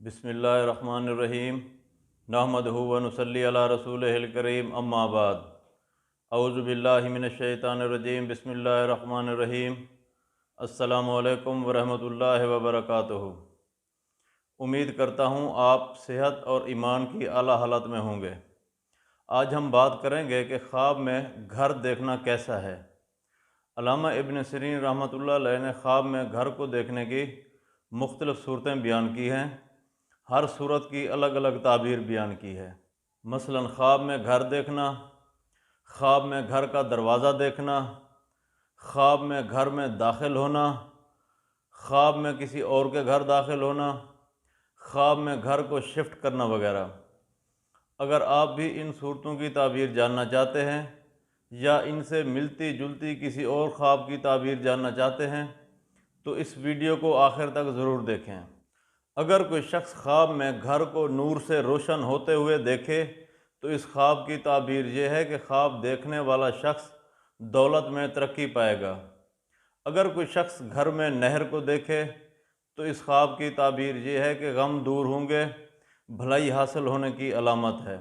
بسم اللہ الرحمن الرحیم نحمدہ و نصلی علی رسولہ الکریم اما بعد اعوذ باللہ من الشیطان الرجیم بسم اللہ الرحمن الرحیم السلام علیکم ورحمۃ اللہ وبرکاتہ۔ امید کرتا ہوں آپ صحت اور ایمان کی اعلیٰ حالت میں ہوں گے۔ آج ہم بات کریں گے کہ خواب میں گھر دیکھنا کیسا ہے۔ علامہ ابن سیرین رحمۃ اللہ علیہ نے خواب میں گھر کو دیکھنے کی مختلف صورتیں بیان کی ہیں۔ ہر صورت کی الگ الگ تعبیر بیان کی ہے۔ مثلا خواب میں گھر دیکھنا، خواب میں گھر کا دروازہ دیکھنا، خواب میں گھر میں داخل ہونا، خواب میں کسی اور کے گھر داخل ہونا، خواب میں گھر کو شفٹ کرنا وغیرہ۔ اگر آپ بھی ان صورتوں کی تعبیر جاننا چاہتے ہیں یا ان سے ملتی جلتی کسی اور خواب کی تعبیر جاننا چاہتے ہیں تو اس ویڈیو کو آخر تک ضرور دیکھیں۔ اگر کوئی شخص خواب میں گھر کو نور سے روشن ہوتے ہوئے دیکھے تو اس خواب کی تعبیر یہ ہے کہ خواب دیکھنے والا شخص دولت میں ترقی پائے گا۔ اگر کوئی شخص گھر میں نہر کو دیکھے تو اس خواب کی تعبیر یہ ہے کہ غم دور ہوں گے، بھلائی حاصل ہونے کی علامت ہے۔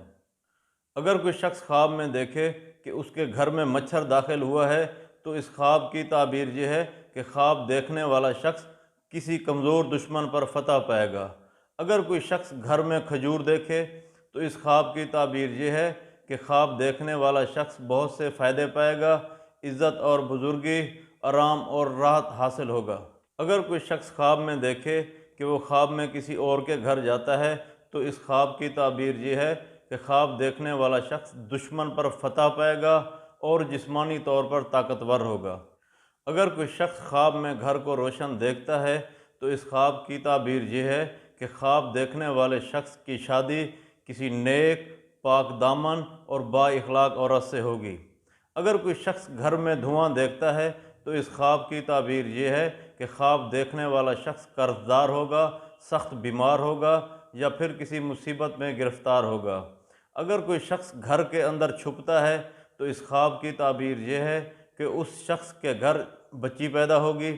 اگر کوئی شخص خواب میں دیکھے کہ اس کے گھر میں مچھر داخل ہوا ہے تو اس خواب کی تعبیر یہ ہے کہ خواب دیکھنے والا شخص کسی کمزور دشمن پر فتح پائے گا۔ اگر کوئی شخص گھر میں کھجور دیکھے تو اس خواب کی تعبیر یہ ہے کہ خواب دیکھنے والا شخص بہت سے فائدے پائے گا، عزت اور بزرگی، آرام اور راحت حاصل ہوگا۔ اگر کوئی شخص خواب میں دیکھے کہ وہ خواب میں کسی اور کے گھر جاتا ہے تو اس خواب کی تعبیر یہ ہے کہ خواب دیکھنے والا شخص دشمن پر فتح پائے گا اور جسمانی طور پر طاقتور ہوگا۔ اگر کوئی شخص خواب میں گھر کو روشن دیکھتا ہے تو اس خواب کی تعبیر یہ ہے کہ خواب دیکھنے والے شخص کی شادی کسی نیک، پاک دامن اور با اخلاق عورت سے ہوگی۔ اگر کوئی شخص گھر میں دھواں دیکھتا ہے تو اس خواب کی تعبیر یہ ہے کہ خواب دیکھنے والا شخص قرض دار ہوگا، سخت بیمار ہوگا یا پھر کسی مصیبت میں گرفتار ہوگا۔ اگر کوئی شخص گھر کے اندر چھپتا ہے تو اس خواب کی تعبیر یہ ہے کہ اس شخص کے گھر بچی پیدا ہوگی۔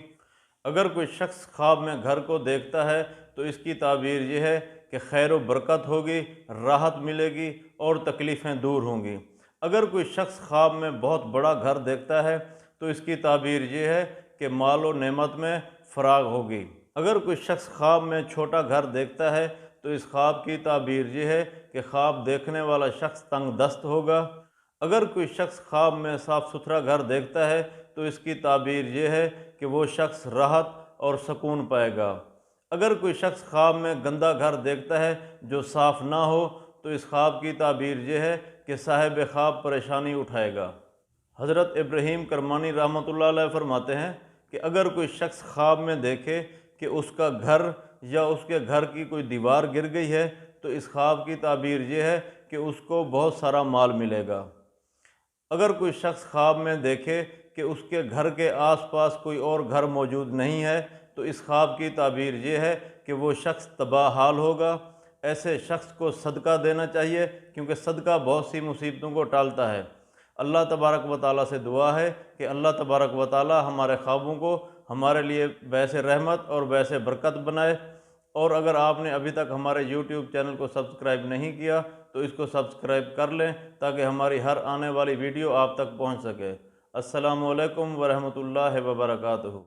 اگر کوئی شخص خواب میں گھر کو دیکھتا ہے تو اس کی تعبیر یہ ہے کہ خیر و برکت ہوگی، راحت ملے گی اور تکلیفیں دور ہوں گی۔ اگر کوئی شخص خواب میں بہت بڑا گھر دیکھتا ہے تو اس کی تعبیر یہ ہے کہ مال و نعمت میں فراغ ہوگی۔ اگر کوئی شخص خواب میں چھوٹا گھر دیکھتا ہے تو اس خواب کی تعبیر یہ ہے کہ خواب دیکھنے والا شخص تنگ دست ہوگا۔ اگر کوئی شخص خواب میں صاف ستھرا گھر دیکھتا ہے تو اس کی تعبیر یہ ہے کہ وہ شخص راحت اور سکون پائے گا۔ اگر کوئی شخص خواب میں گندا گھر دیکھتا ہے جو صاف نہ ہو تو اس خواب کی تعبیر یہ ہے کہ صاحب خواب پریشانی اٹھائے گا۔ حضرت ابراہیم کرمانی رحمۃ اللہ علیہ فرماتے ہیں کہ اگر کوئی شخص خواب میں دیکھے کہ اس کا گھر یا اس کے گھر کی کوئی دیوار گر گئی ہے تو اس خواب کی تعبیر یہ ہے کہ اس کو بہت سارا مال ملے گا۔ اگر کوئی شخص خواب میں دیکھے کہ اس کے گھر کے آس پاس کوئی اور گھر موجود نہیں ہے تو اس خواب کی تعبیر یہ ہے کہ وہ شخص تباہ حال ہوگا۔ ایسے شخص کو صدقہ دینا چاہیے کیونکہ صدقہ بہت سی مصیبتوں کو ٹالتا ہے۔ اللہ تبارک و تعالیٰ سے دعا ہے کہ اللہ تبارک و تعالیٰ ہمارے خوابوں کو ہمارے لیے باعث رحمت اور باعث برکت بنائے۔ اور اگر آپ نے ابھی تک ہمارے یوٹیوب چینل کو سبسکرائب نہیں کیا تو اس کو سبسکرائب کر لیں تاکہ ہماری ہر آنے والی ویڈیو آپ تک پہنچ سکے۔ السلام علیکم ورحمۃ اللہ وبرکاتہ۔